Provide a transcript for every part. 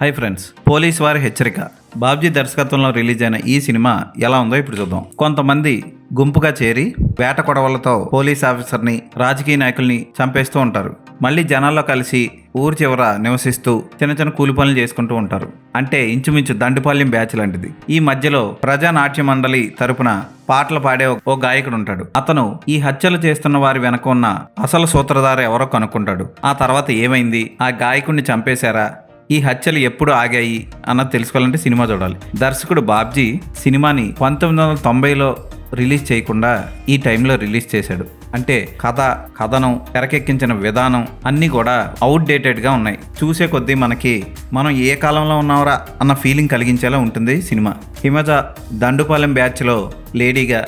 Hi friends, police వారి హెచ్చరిక. బాబ్జీ దర్శకత్వంలో రిలీజ్ అయిన ఈ సినిమా ఎలా ఉందో ఇప్పుడు చూద్దాం. కొంతమంది గుంపుగా చేరి వేట కొడవలతో పోలీస్ ఆఫీసర్ని, రాజకీయ నాయకుల్ని చంపేస్తూ ఉంటారు. మళ్ళీ జనాల్లో కలిసి ఊరు చివర నివసిస్తూ చిన్న చిన్న కూలి పనులు చేసుకుంటూ ఉంటారు. అంటే ఇంచుమించు దండుపాల్యం బ్యాచ్ లాంటిది. ఈ మధ్యలో ప్రజానాట్య మండలి తరపున పాటలు పాడే ఓ గాయకుడు ఉంటాడు. అతను ఈ హత్యలు చేస్తున్న వారి వెనక ఉన్న అసలు సూత్రధార ఎవరో కనుక్కుంటాడు. ఆ తర్వాత ఏమైంది, ఆ గాయకుడిని చంపేశారా, ఈ హత్యలు ఎప్పుడు ఆగాయి అన్నది తెలుసుకోవాలంటే సినిమా చూడాలి. దర్శకుడు బాబ్జీ సినిమాని 1990లో రిలీజ్ చేయకుండా ఈ టైంలో రిలీజ్ చేశాడు. అంటే కథనం, తెరకెక్కించిన విధానం అన్నీ కూడా అవుట్డేటెడ్గా ఉన్నాయి. చూసే కొద్దీ మనం ఏ కాలంలో ఉన్నావరా అన్న ఫీలింగ్ కలిగించేలా ఉంటుంది సినిమా. హిమజ దండుపాలెం బ్యాచ్లో లేడీగా,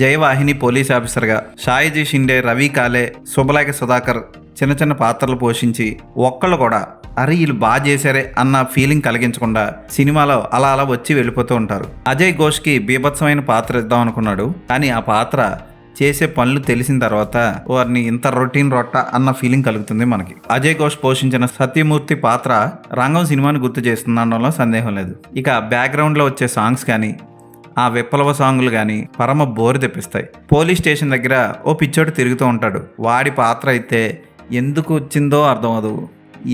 జయవాహిని పోలీస్ ఆఫీసర్గా, షాయిజీ షిండే, రవి కాలే, శుభలేఖ సుధాకర్ చిన్న చిన్న పాత్రలు పోషించి ఒక్కళ్ళు కూడా అరే వీళ్ళు బాగా చేశారే అన్న ఫీలింగ్ కలిగించకుండా సినిమాలో అలా వచ్చి వెళ్ళిపోతూ ఉంటారు. అజయ్ ఘోష్కి బీభత్సమైన పాత్ర ఇద్దాం అనుకున్నాడు, కానీ ఆ పాత్ర చేసే పనులు తెలిసిన తర్వాత వారిని ఇంత రొటీన్ రొట్ట అన్న ఫీలింగ్ కలుగుతుంది మనకి. అజయ్ ఘోష్ పోషించిన సత్యమూర్తి పాత్ర రంగం సినిమాని గుర్తు చేస్తుంది అనడంలో సందేహం లేదు. ఇక బ్యాక్గ్రౌండ్లో వచ్చే సాంగ్స్ కానీ, ఆ విప్లవ సాంగులు కానీ పరమ బోరు తెప్పిస్తాయి. పోలీస్ స్టేషన్ దగ్గర ఓ పిచ్చోడు తిరుగుతూ ఉంటాడు. వాడి పాత్ర అయితే ఎందుకు వచ్చిందో అర్థం అవ్వదు.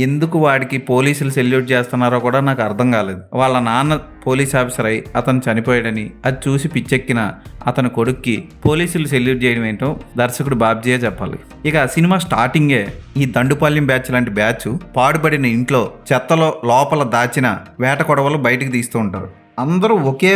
ఎందుకు వాడికి పోలీసులు సెల్యూట్ చేస్తున్నారో కూడా నాకు అర్థం కాలేదు. వాళ్ళ నాన్న పోలీస్ ఆఫీసర్ అయి అతను చనిపోయాడని అది చూసి పిచ్చెక్కిన అతని కొడుక్కి పోలీసులు సెల్యూట్ చేయడం ఏంటో దర్శకుడు బాబ్జీయే చెప్పాలి. ఇక సినిమా స్టార్టింగే ఈ దండుపాల్యం బ్యాచ్ లాంటి బ్యాచ్ పాడుపడిన ఇంట్లో చెత్తలో లోపల దాచిన వేట కొడవలు బయటికి తీస్తూ ఉంటారు. అందరూ ఒకే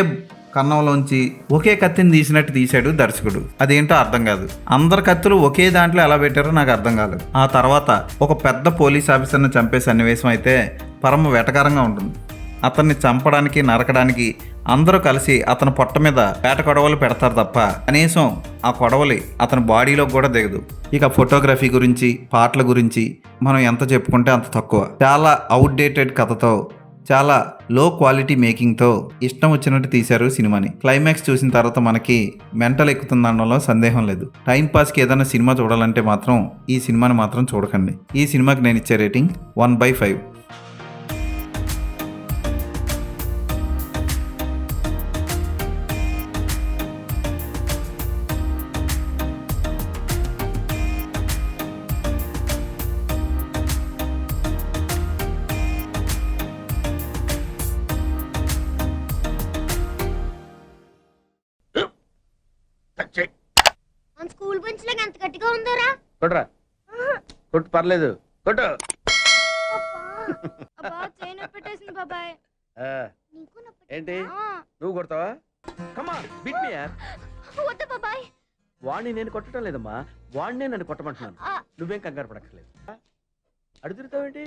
కన్నంలోంచి ఒకే కత్తిని తీసినట్టు తీశాడు దర్శకుడు. అదేంటో అర్థం కాదు. అందరు కత్తులు ఒకే దాంట్లో ఎలా పెట్టారో నాకు అర్థం కాలేదు. ఆ తర్వాత ఒక పెద్ద పోలీస్ ఆఫీసర్ని చంపే సన్నివేశం అయితే పరమ వెటకారంగా ఉంటుంది. అతన్ని చంపడానికి, నరకడానికి అందరూ కలిసి అతని పొట్ట మీద వేట కొడవలు పెడతారు తప్ప కనీసం ఆ కొడవలి అతని బాడీలో కూడా దిగదు. ఇక ఫోటోగ్రఫీ గురించి, పాటల గురించి మనం ఎంత చెప్పుకుంటే అంత తక్కువ. చాలా అవుట్డేటెడ్ కథతో, చాలా లో క్వాలిటీ మేకింగ్తో ఇష్టం వచ్చినట్టు తీశారు సినిమాని. క్లైమాక్స్ చూసిన తర్వాత మనకి మెంటల్ ఎక్కుతుందనడంలో సందేహం లేదు. టైంపాస్కి ఏదైనా సినిమా చూడాలంటే మాత్రం ఈ సినిమాని మాత్రం చూడకండి. ఈ సినిమాకి నేను ఇచ్చే రేటింగ్ 1/5. స్కూల్ బెంచ్ లాగా ఎంత గట్టిగా ఉందోరా? కొట్రా, కొట్టు, పర్లేదు, కొట్టు. బాబాయ్ ఏంటి నువ్వు కొడతావా? కమా బీట్ మీ యార్. వద్దు బాబాయ్. వాడిని నేను కొట్టడం లేదమ్మా, వాడినే నన్ను కొట్టమంటున్నాను. నువ్వేం కంగారు పడక్కర్లేదు. అడుగుతావేంటి?